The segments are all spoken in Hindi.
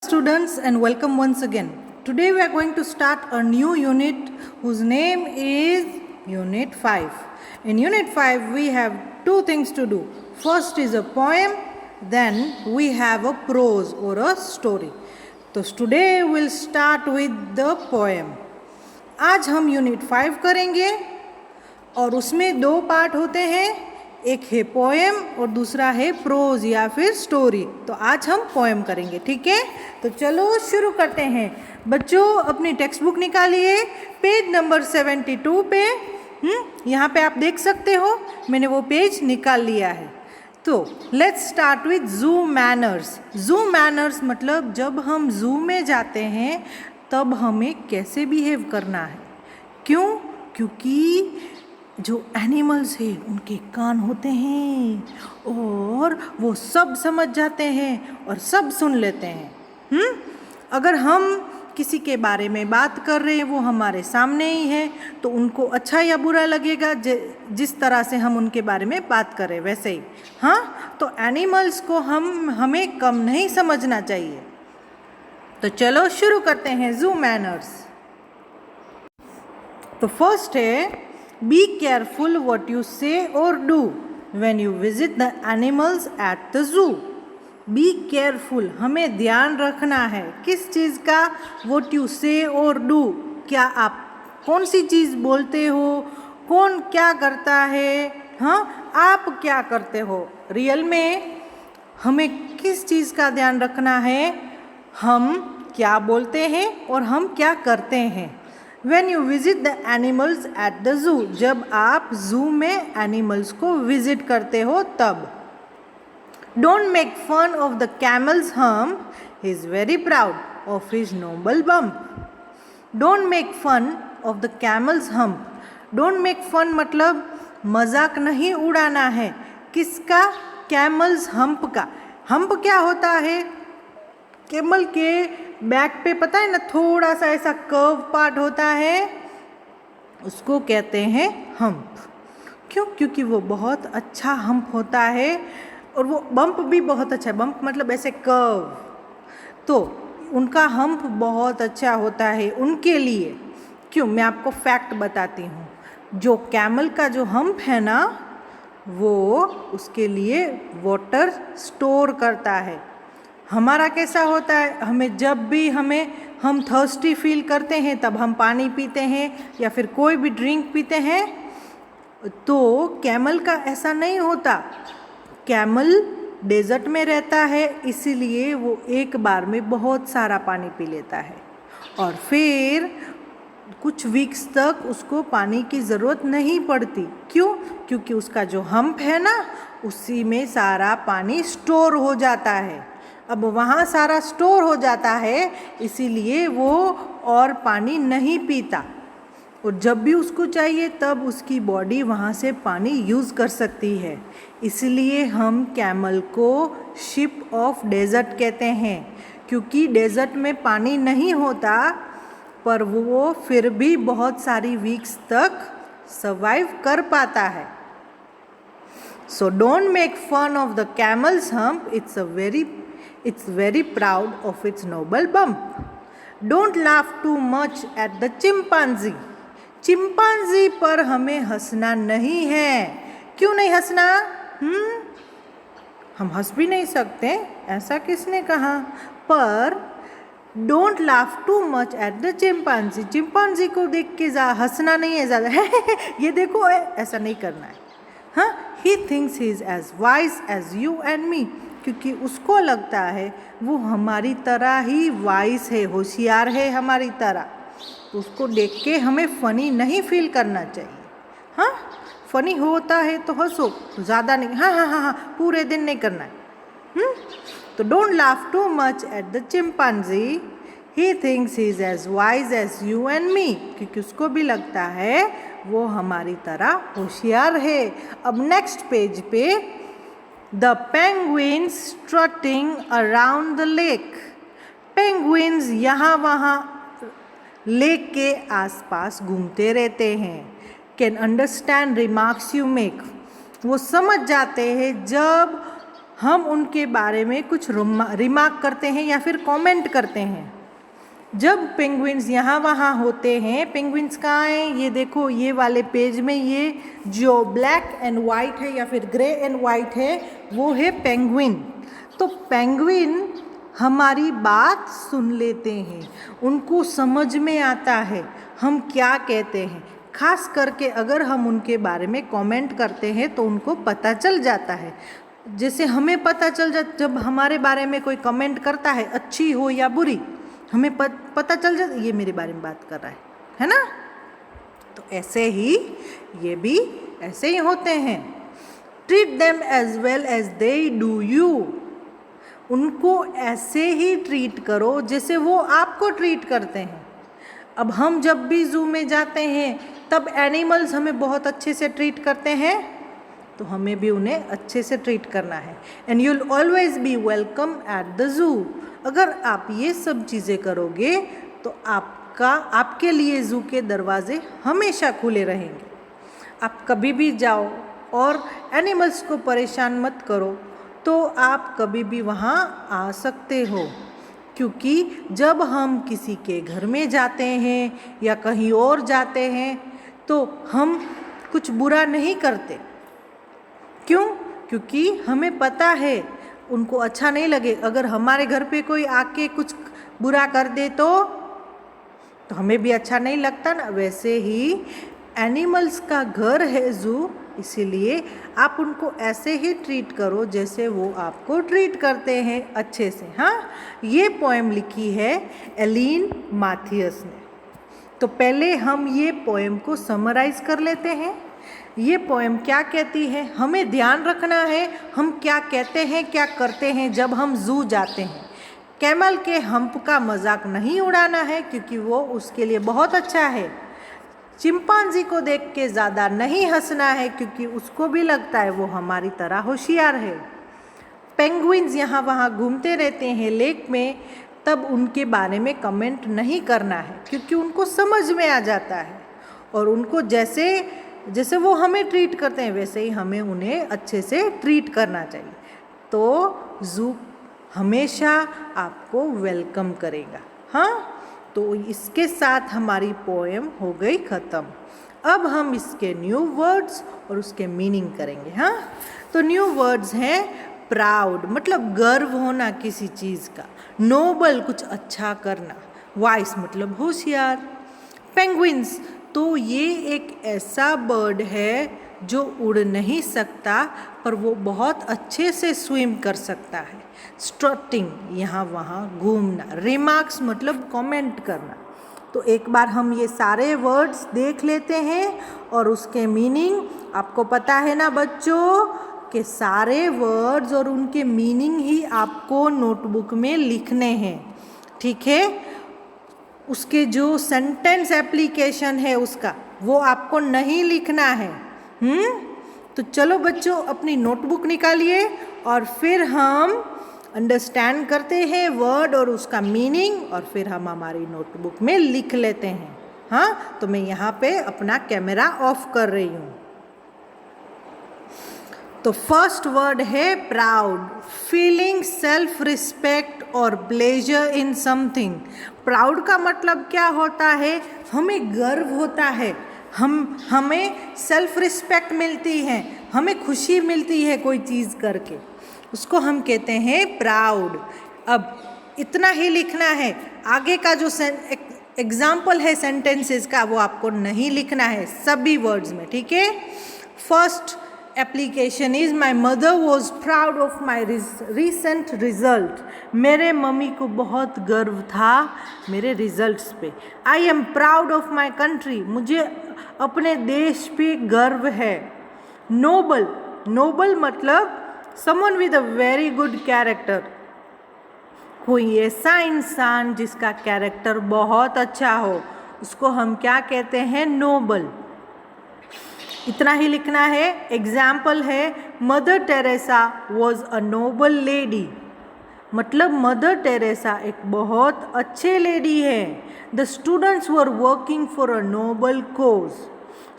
Students, and welcome once again. Today we are going to start a new unit whose name is Unit 5. In Unit 5 we have two things to do. First is a poem, then we have a prose or a story. So today we'll start with the poem. आज हम यूनिट 5 करेंगे और उसमें दो पार्ट होते हैं, एक है पोएम और दूसरा है प्रोज या फिर स्टोरी. तो आज हम पोएम करेंगे, ठीक है. तो चलो शुरू करते हैं. बच्चों अपनी टेक्स्ट बुक निकालिए, पेज नंबर 72 पे. यहाँ पे आप देख सकते हो मैंने वो पेज निकाल लिया है. तो लेट्स स्टार्ट विथ जू मैनर्स. जू मैनर्स मतलब जब हम जू में जाते हैं तब हमें कैसे बिहेव करना है. क्यों? क्योंकि जो एनिमल्स हैं उनके कान होते हैं और वो सब समझ जाते हैं और सब सुन लेते हैं. अगर हम किसी के बारे में बात कर रहे हैं, वो हमारे सामने ही है, तो उनको अच्छा या बुरा लगेगा जिस तरह से हम उनके बारे में बात कर रहे हैं वैसे ही. हाँ, तो एनिमल्स को हमें कम नहीं समझना चाहिए. तो चलो शुरू करते हैं जू मैनर्स. तो फर्स्ट है Be careful what you say or do when you visit the animals at the zoo. Be careful, हमें ध्यान रखना है किस चीज़ का. What you say or do, क्या आप कौन सी चीज़ बोलते हो, कौन क्या करता है, हाँ आप क्या करते हो. रियल में हमें किस चीज़ का ध्यान रखना है, हम क्या बोलते हैं और हम क्या करते हैं. When you visit the animals at the zoo, जब आप जू में एनिमल्स को विजिट करते हो तब. Don't make fun of the camel's hump. He is very proud of his noble bump. Don't make fun of the camel's hump. Don't make fun मतलब मजाक नहीं उड़ाना है. किसका? कैमल्स हम्प का. हम्प क्या होता है? कैमल के बैक पे पता है ना, थोड़ा सा ऐसा कर्व पार्ट होता है, उसको कहते हैं हम्प. क्यों? क्योंकि वो बहुत अच्छा हम्प होता है और वो बम्प भी बहुत अच्छा है. बम्प मतलब ऐसे कर्व, तो उनका हम्प बहुत अच्छा होता है उनके लिए. क्यों? मैं आपको फैक्ट बताती हूँ. जो कैमल का जो हम्प है ना, वो उसके लिए वाटर स्टोर करता है. हमारा कैसा होता है, हमें जब भी हम थर्स्टी फील करते हैं तब हम पानी पीते हैं या फिर कोई भी ड्रिंक पीते हैं. तो कैमल का ऐसा नहीं होता. कैमल डेजर्ट में रहता है, इसीलिए वो एक बार में बहुत सारा पानी पी लेता है और फिर कुछ वीक्स तक उसको पानी की ज़रूरत नहीं पड़ती. क्यों? क्योंकि उसका जो हम्प है ना, उसी में सारा पानी स्टोर हो जाता है. अब वहाँ सारा स्टोर हो जाता है, इसीलिए वो और पानी नहीं पीता और जब भी उसको चाहिए तब उसकी बॉडी वहाँ से पानी यूज़ कर सकती है. इसलिए हम कैमल को शिप ऑफ डेजर्ट कहते हैं, क्योंकि डेजर्ट में पानी नहीं होता पर वो फिर भी बहुत सारी वीक्स तक सर्वाइव कर पाता है. So don't make fun of the camel's hump. It's very proud of its noble bump. Don't laugh too much at the chimpanzee. Chimpanzee पर हमें हंसना नहीं है. क्यों नहीं हंसना? हम हंस भी नहीं सकते, ऐसा किसने कहा. पर don't laugh too much at the chimpanzee. Chimpanzee को देख के हंसना नहीं है ज़्यादा. ये देखो, ऐसा नहीं करना है. हाँ, he thinks he is as wise as you and me. क्योंकि उसको लगता है वो हमारी तरह ही वाइस है, होशियार है हमारी तरह. तो उसको देख के हमें फ़नी नहीं फील करना चाहिए. हाँ, फ़नी होता है तो हंसो, ज़्यादा नहीं. हाँ हाँ हाँ हाँ, पूरे दिन नहीं करना है. तो don't laugh too much at the chimpanzee. He thinks he is as wise as you and me. क्योंकि उसको भी लगता है वो हमारी तरह होशियार है. अब नेक्स्ट पेज पे The penguins strutting around the lake. Penguins यहाँ वहाँ लेक के आसपास घूमते रहते हैं. Can understand remarks you make. वो समझ जाते हैं जब हम उनके बारे में कुछ रिमार्क करते हैं या फिर कमेंट करते हैं। जब पेंगुइन्स यहाँ वहाँ होते हैं, पेंगुइन्स कहाँ हैं, ये देखो ये वाले पेज में, ये जो ब्लैक एंड वाइट है या फिर ग्रे एंड वाइट है वो है पेंगुइन। तो पेंगुइन हमारी बात सुन लेते हैं, उनको समझ में आता है हम क्या कहते हैं। खास करके अगर हम उनके बारे में कमेंट करते हैं तो उनको पता चल जाता है। जैसे हमें पता चल जाता, जब हमारे बारे में कोई कमेंट करता है, अच्छी हो या बुरी, हमें पता चल जाता ये मेरे बारे में बात कर रहा है ना। तो ऐसे ही ये भी ऐसे ही होते हैं। Treat them as well as they do you. उनको ऐसे ही ट्रीट करो जैसे वो आपको ट्रीट करते हैं। अब हम जब भी ज़ू में जाते हैं तब एनिमल्स हमें बहुत अच्छे से ट्रीट करते हैं, तो हमें भी उन्हें अच्छे से ट्रीट करना है। And you will always be welcome at the zoo. अगर आप ये सब चीज़ें करोगे तो आपके लिए ज़ू के दरवाजे हमेशा खुले रहेंगे। आप कभी भी जाओ और एनिमल्स को परेशान मत करो, तो आप कभी भी वहाँ आ सकते हो। क्योंकि जब हम किसी के घर में जाते हैं या कहीं और जाते हैं तो हम कुछ बुरा नहीं करते। क्यों? क्योंकि हमें पता है उनको अच्छा नहीं लगे। अगर हमारे घर पे कोई आके कुछ बुरा कर दे तो हमें भी अच्छा नहीं लगता ना। वैसे ही एनिमल्स का घर है ज़ू, इसीलिए आप उनको ऐसे ही ट्रीट करो जैसे वो आपको ट्रीट करते हैं अच्छे से। हाँ, ये पोएम लिखी है एलिन माथियस ने। तो पहले हम ये पोएम को समराइज कर लेते हैं। ये पोएम क्या कहती है, हमें ध्यान रखना है हम क्या कहते हैं, क्या करते हैं जब हम ज़ू जाते हैं। कैमल के हम्प का मजाक नहीं उड़ाना है क्योंकि वो उसके लिए बहुत अच्छा है। चिंपांजी को देख के ज़्यादा नहीं हंसना है क्योंकि उसको भी लगता है वो हमारी तरह होशियार है। पेंगुइन्स यहाँ वहाँ घूमते रहते हैं लेक में, तब उनके बारे में कमेंट नहीं करना है क्योंकि उनको समझ में आ जाता है और उनको जैसे वो हमें ट्रीट करते हैं वैसे ही हमें उन्हें अच्छे से ट्रीट करना चाहिए। तो ज़ू हमेशा आपको वेलकम करेगा। हाँ, तो इसके साथ हमारी पोएम हो गई ख़त्म। अब हम इसके न्यू वर्ड्स और उसके मीनिंग करेंगे। हाँ, तो न्यू वर्ड्स हैं प्राउड, मतलब गर्व होना किसी चीज़ का। नोबल, कुछ अच्छा करना। वाइस मतलब होशियार। पेंगुइन्स, तो ये एक ऐसा बर्ड है जो उड़ नहीं सकता पर वो बहुत अच्छे से स्विम कर सकता है। स्ट्रटिंग, यहाँ वहाँ घूमना। रिमार्क्स मतलब कमेंट करना। तो एक बार हम ये सारे वर्ड्स देख लेते हैं और उसके मीनिंग आपको पता है ना बच्चों, कि सारे वर्ड्स और उनके मीनिंग ही आपको नोटबुक में लिखने हैं। ठीक है, उसके जो सेंटेंस एप्लीकेशन है उसका वो आपको नहीं लिखना है। तो चलो बच्चों अपनी नोटबुक निकालिए और फिर हम अंडरस्टैंड करते हैं वर्ड और उसका मीनिंग और फिर हम हमारी नोटबुक में लिख लेते हैं। हाँ, तो मैं यहाँ पे अपना कैमरा ऑफ कर रही हूँ। तो फर्स्ट वर्ड है प्राउड, फीलिंग सेल्फ रिस्पेक्ट और प्लेजर इन समथिंग। प्राउड का मतलब क्या होता है, हमें गर्व होता है, हमें सेल्फ रिस्पेक्ट मिलती है, हमें खुशी मिलती है कोई चीज़ करके, उसको हम कहते हैं प्राउड। अब इतना ही लिखना है, आगे का जो एग्जाम्पल है सेंटेंसेस का वो आपको नहीं लिखना है सभी वर्ड्स में। ठीक है, first application is my mother was proud of my recent result. मेरे मम्मी को बहुत गर्व था मेरे रिजल्ट्स पे। I am proud of my country, मुझे अपने देश पे गर्व है। नोबल, नोबल मतलब someone with a very good character, कोई ऐसा इंसान जिसका कैरेक्टर बहुत अच्छा हो उसको हम क्या कहते हैं, नोबल। इतना ही लिखना है। एग्जाम्पल है Mother Teresa was a noble lady, मतलब मदर टेरेसा एक बहुत अच्छे लेडी है। The students were working for a noble cause,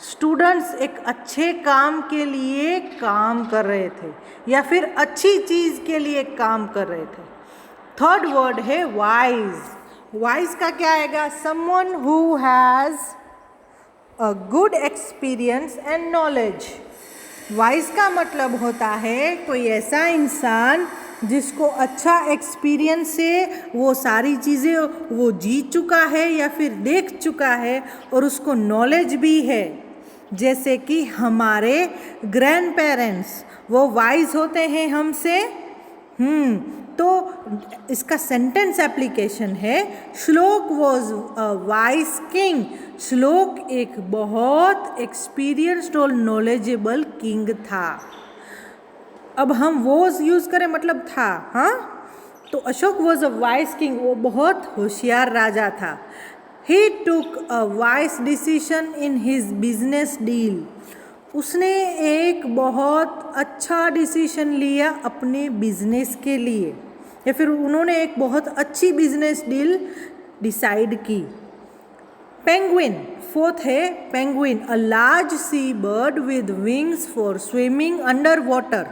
students एक अच्छे काम के लिए काम कर रहे थे या फिर अच्छी चीज़ के लिए काम कर रहे थे। थर्ड वर्ड है वाइज। वाइज का क्या आएगा? Someone who has a good experience and knowledge. Wise का मतलब होता है कोई ऐसा इंसान जिसको अच्छा एक्सपीरियंस है, वो सारी चीज़ें वो जीत चुका है या फिर देख चुका है और उसको नॉलेज भी है। जैसे कि हमारे ग्रैंड पेरेंट्स वो वाइज होते हैं हमसे। तो इसका सेंटेंस एप्लीकेशन है श्लोक वॉज अ वाइज किंग। श्लोक एक बहुत एक्सपीरियंस्ड और नॉलेजेबल किंग था। अब हम वॉज यूज़ करें मतलब था, हाँ, तो Ashok was a wise king, वो बहुत होशियार राजा था। He took a wise decision in his business deal. उसने एक बहुत अच्छा डिसीजन लिया अपने बिजनेस के लिए, या फिर उन्होंने एक बहुत अच्छी बिजनेस डील डिसाइड की। पेंगुइन, फोर्थ है penguin, a large sea bird with wings for swimming under water.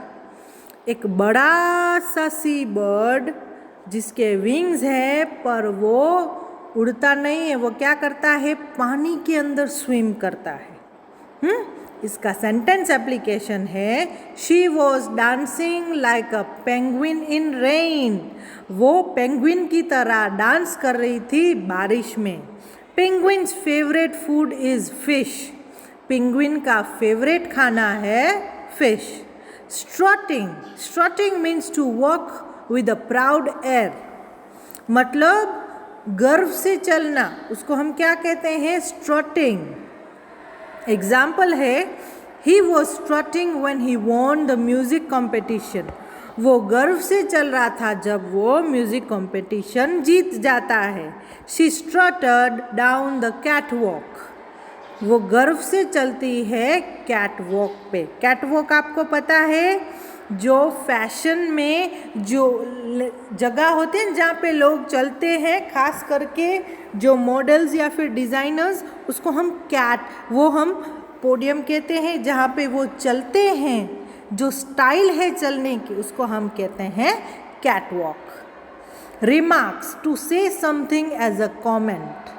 एक बड़ा सा सी बर्ड जिसके विंग्स है पर वो उड़ता नहीं है, वो क्या करता है? पानी के अंदर स्विम करता है। इसका सेंटेंस एप्लीकेशन है she was dancing like a penguin in rain. वो पेंगुइन की तरह डांस कर रही थी बारिश में। Penguins favourite food is fish. Penguin का फेवरेट खाना है fish. Strutting, strutting means to walk with a proud air, मतलब गर्व से चलना, उसको हम क्या कहते हैं? स्ट्रटिंग। एग्जाम्पल है he was strutting when he won the music competition. वो गर्व से चल रहा था जब वो म्यूजिक कॉम्पिटिशन जीत जाता है। She strutted down the catwalk. वो गर्व से चलती है कैट वॉक पे। कैट वॉक आपको पता है, जो फैशन में जो जगह होती है जहाँ पे लोग चलते हैं, खास करके जो मॉडल्स या फिर डिज़ाइनर्स, उसको हम वो हम पोडियम कहते हैं जहाँ पे वो चलते हैं। जो स्टाइल है चलने की उसको हम कहते हैं cat walk. Remarks, to say something as a comment.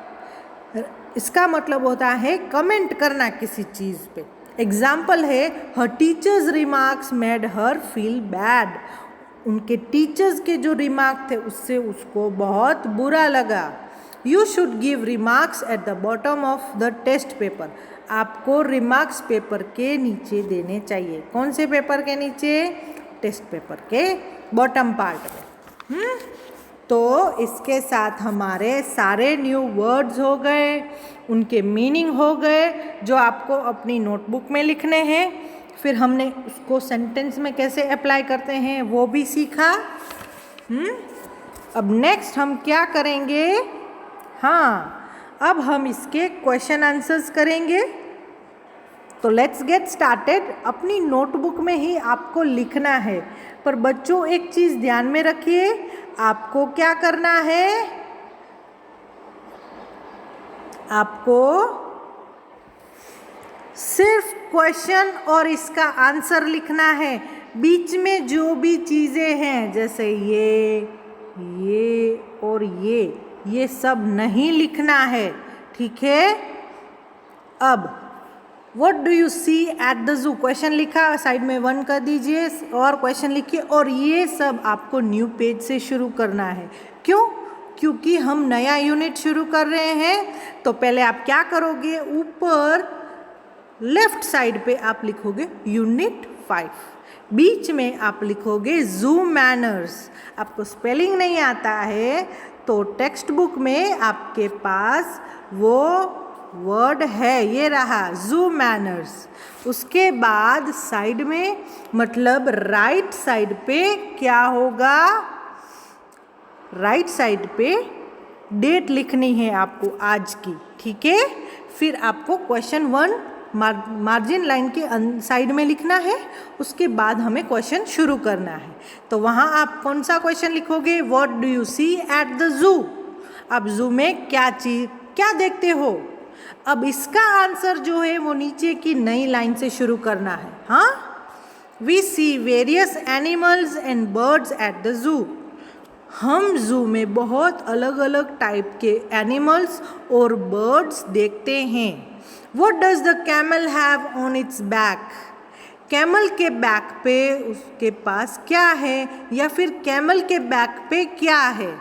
इसका मतलब होता है कमेंट करना किसी चीज़ पे। एग्जाम्पल है her teacher's remarks made her feel bad. उनके टीचर्स के जो रिमार्क थे उससे उसको बहुत बुरा लगा। You should give remarks at the bottom of the test paper. आपको रिमार्क्स पेपर के नीचे देने चाहिए। कौन से पेपर के नीचे? टेस्ट पेपर के बॉटम पार्ट में। तो इसके साथ हमारे सारे न्यू वर्ड्स हो गए, उनके मीनिंग हो गए, जो आपको अपनी नोटबुक में लिखने हैं। फिर हमने उसको सेंटेंस में कैसे अप्लाई करते हैं वो भी सीखा। अब नेक्स्ट हम क्या करेंगे? हाँ, अब हम इसके क्वेश्चन आंसर्स करेंगे। तो लेट्स गेट स्टार्टेड। अपनी नोटबुक में ही आपको लिखना है, पर बच्चों एक चीज़ ध्यान में रखिए, आपको क्या करना है? आपको सिर्फ क्वेश्चन और इसका आंसर लिखना है। बीच में जो भी चीज़ें हैं जैसे ये और ये सब नहीं लिखना है, ठीक है? अब what do you see at the zoo? Question लिखा, साइड में 1 कर दीजिए और क्वेश्चन लिखिए। और ये सब आपको न्यू पेज से शुरू करना है। क्यों? क्योंकि हम नया यूनिट शुरू कर रहे हैं। तो पहले आप क्या करोगे? ऊपर लेफ्ट साइड पे आप लिखोगे यूनिट 5, बीच में आप लिखोगे जू मैनर्स। आपको स्पेलिंग नहीं आता है तो टेक्स्ट बुक में आपके पास वो वर्ड है, ये रहा जू मैनर्स। उसके बाद साइड में मतलब राइट साइड पे क्या होगा? राइट साइड पे डेट लिखनी है आपको आज की, ठीक है? फिर आपको क्वेश्चन 1 मार्जिन लाइन के साइड में लिखना है। उसके बाद हमें क्वेश्चन शुरू करना है। तो वहाँ आप कौन सा क्वेश्चन लिखोगे? What do you see at the zoo? आप जू में क्या देखते हो? अब इसका आंसर जो है वो नीचे की नई लाइन से शुरू करना है। हाँ, we see various animals and birds at the zoo. हम जू में बहुत अलग अलग टाइप के एनिमल्स और बर्ड्स देखते हैं। What does the camel have on its back? Camel के बैक पे उसके पास क्या है, या फिर कैमल के बैक पे क्या है?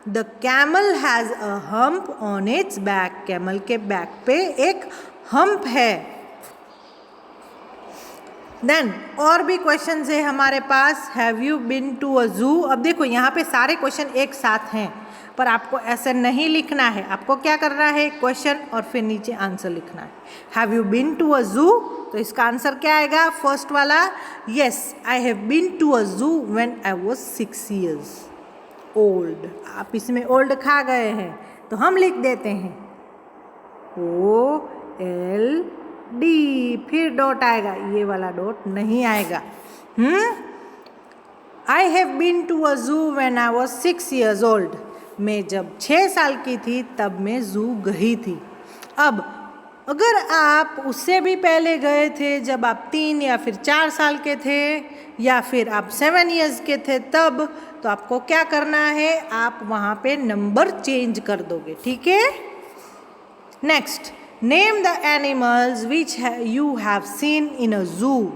The camel has a hump on it's back. Camel के बैक पे एक हम्प है। देन और भी क्वेश्चन है हमारे पास। Have you been to a zoo? अब देखो यहाँ पे सारे क्वेश्चन एक साथ हैं, पर आपको ऐसे नहीं लिखना है। आपको क्या करना है, क्वेश्चन और फिर नीचे आंसर लिखना है। Have you been to a zoo, तो इसका आंसर क्या आएगा? फर्स्ट वाला, yes I have been to a zoo when I was 6 years old. आप इसमें ओल्ड खा गए हैं तो हम लिख देते हैं OLD, फिर डॉट आएगा, ये वाला डॉट नहीं आएगा। आई have been to a zoo when I was 6 years old. मैं जब 6 साल की थी तब मैं जू गई थी। अब अगर आप उससे भी पहले गए थे, जब आप 3 या फिर 4 साल के थे, या फिर आप 7 years के थे तब, तो आपको क्या करना है, आप वहाँ पे नंबर चेंज कर दोगे। ठीक है। Next, name the animals which you have seen in a zoo.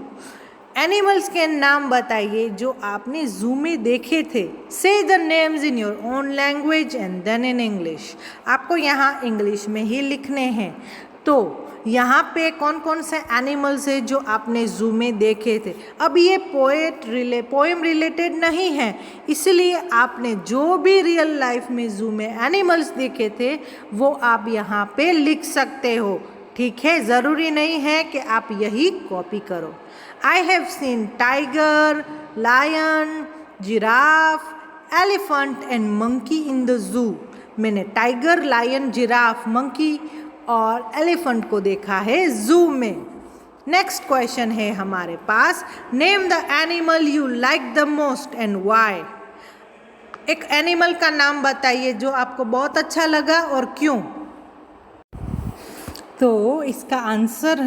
Animals के नाम बताइए जो आपने जू में देखे थे। Say the names in your own language and then in English. आपको यहाँ इंग्लिश में ही लिखने हैं। तो यहाँ पे कौन कौन से एनिमल्स है जो आपने जू में देखे थे। अब ये पोएम रिलेटेड नहीं है, इसलिए आपने जो भी रियल लाइफ में जू में एनिमल्स देखे थे वो आप यहाँ पे लिख सकते हो। ठीक है, ज़रूरी नहीं है कि आप यही कॉपी करो। I have seen tiger, lion, giraffe, elephant and monkey in the zoo. मैंने टाइगर, लायन, जिराफ, मंकी और एलिफेंट को देखा है जू में। नेक्स्ट क्वेश्चन है हमारे पास, name the animal you like the most and why. एक एनिमल का नाम बताइए जो आपको बहुत अच्छा लगा और क्यों। तो इसका आंसर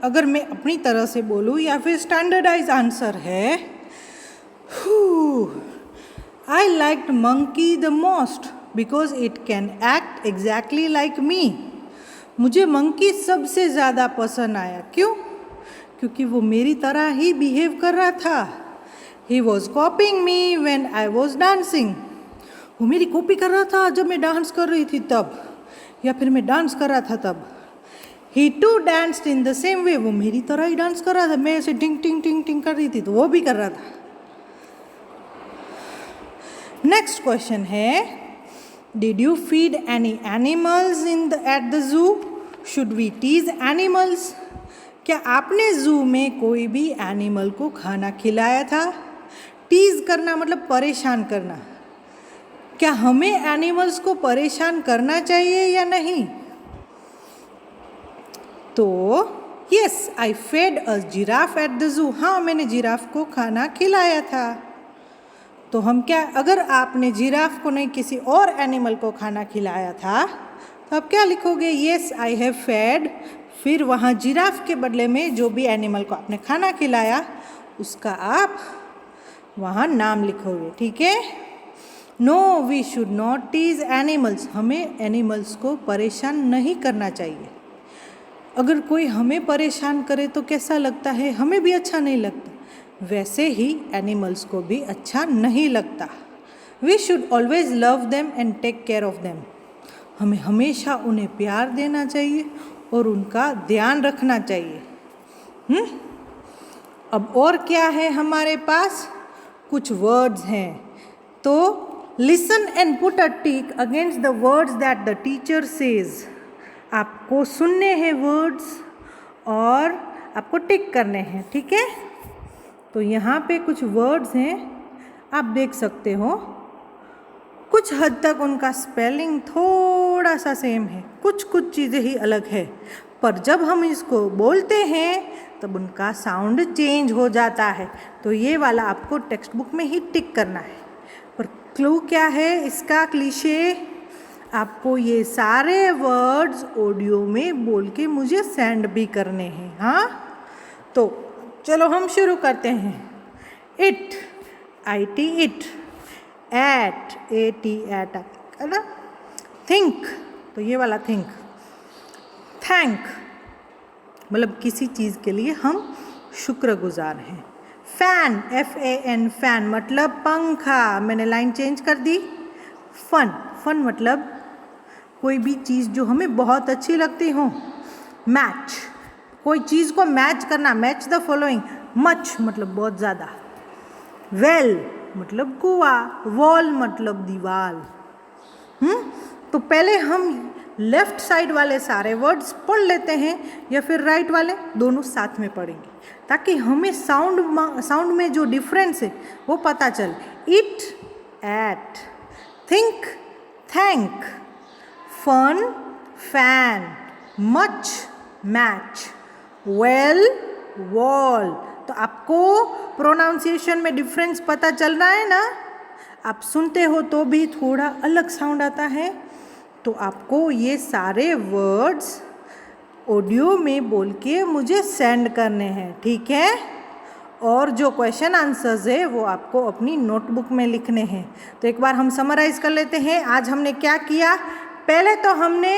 अगर मैं अपनी तरह से बोलूँ या फिर स्टैंडर्डाइज आंसर है, I liked monkey the most because it can act exactly like me. मुझे मंकी सबसे ज़्यादा पसंद आया। क्यों? क्योंकि वो मेरी तरह ही बिहेव कर रहा था। He was कॉपिंग me when I was dancing. वो मेरी कॉपी कर रहा था जब मैं डांस कर रही थी तब, या फिर मैं डांस कर रहा था तब। He too danced in the same way. वो मेरी तरह ही डांस कर रहा था। मैं ऐसे टिंग टिंग टिंग टिंग कर रही थी तो वो भी कर रहा था। नेक्स्ट क्वेश्चन है, did you feed any animals at the zoo? Should we tease animals? क्या आपने जू में कोई भी एनिमल को खाना खिलाया था? टीज करना मतलब परेशान करना। क्या हमें एनिमल्स को परेशान करना चाहिए या नहीं? तो yes, I fed a giraffe at the zoo. हाँ, मैंने जिराफ को खाना खिलाया था। तो हम क्या, अगर आपने जिराफ को नहीं किसी और एनिमल को खाना खिलाया था तो आप क्या लिखोगे? येस आई हैव फेड, फिर वहाँ जिराफ के बदले में जो भी एनिमल को आपने खाना खिलाया उसका आप वहाँ नाम लिखोगे। ठीक है। No, we should not tease animals. हमें एनिमल्स को परेशान नहीं करना चाहिए। अगर कोई हमें परेशान करे तो कैसा लगता है? हमें भी अच्छा नहीं लगता। वैसे ही एनिमल्स को भी अच्छा नहीं लगता। We should always love them and take care of them. हमें हमेशा उन्हें प्यार देना चाहिए और उनका ध्यान रखना चाहिए। अब और क्या है हमारे पास? कुछ वर्ड्स हैं। तो listen and put a tick against the words that the teacher says. आपको सुनने हैं वर्ड्स और आपको टिक करने हैं। ठीक है। तो यहाँ पे कुछ वर्ड्स हैं, आप देख सकते हो। कुछ हद तक उनका स्पेलिंग थोड़ा सा सेम है, कुछ कुछ चीज़ें ही अलग है, पर जब हम इसको बोलते हैं तब उनका साउंड चेंज हो जाता है। तो ये वाला आपको टेक्स्ट बुक में ही टिक करना है। पर क्लू क्या है इसका? क्लीशे आपको ये सारे वर्ड्स ऑडियो में बोल के मुझे सेंड भी करने हैं। हाँ, तो चलो हम शुरू करते हैं। It, IT it, at, AT at, है ना। थिंक, तो ये वाला थिंक। थैंक मतलब किसी चीज़ के लिए हम शुक्रगुजार हैं। फैन, FAN फैन मतलब पंखा, मैंने लाइन चेंज कर दी। फन, फन मतलब कोई भी चीज़ जो हमें बहुत अच्छी लगती हो। मैच, कोई चीज़ को मैच करना, मैच द फॉलोइंग। मच मतलब बहुत ज़्यादा। वेल मतलब कुआं, वॉल मतलब दीवार। तो पहले हम लेफ्ट साइड वाले सारे वर्ड्स पढ़ लेते हैं या फिर राइट वाले, दोनों साथ में पढ़ेंगे ताकि हमें साउंड में जो डिफरेंस है वो पता चले। It, at, think, thank, fun, fan, much, match, well, wall. तो आपको प्रोनाउंसिएशन में डिफरेंस पता चल रहा है ना। आप सुनते हो तो भी थोड़ा अलग साउंड आता है। तो आपको ये सारे वर्ड्स ऑडियो में बोल के मुझे सेंड करने हैं, ठीक है। और जो क्वेश्चन आंसर्स है वो आपको अपनी नोटबुक में लिखने हैं। तो एक बार हम समराइज कर लेते हैं। आज हमने क्या किया, पहले तो हमने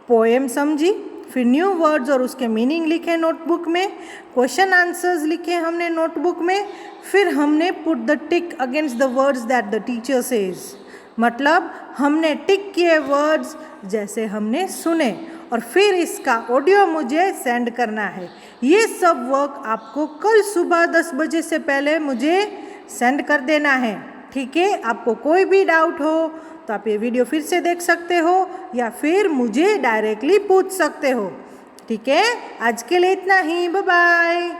पोएम समझी, फिर न्यू वर्ड्स और उसके मीनिंग लिखे नोटबुक में, क्वेश्चन आंसर्स लिखे हमने नोटबुक में, फिर हमने put the tick against the words that the teacher says, मतलब हमने टिक किए वर्ड्स जैसे हमने सुने, और फिर इसका ऑडियो मुझे सेंड करना है। ये सब वर्क आपको कल सुबह 10 बजे से पहले मुझे सेंड कर देना है, ठीक है। आपको कोई भी डाउट हो तो आप ये वीडियो फिर से देख सकते हो या फिर मुझे डायरेक्टली पूछ सकते हो, ठीक है। आज के लिए इतना ही, बाय बाय।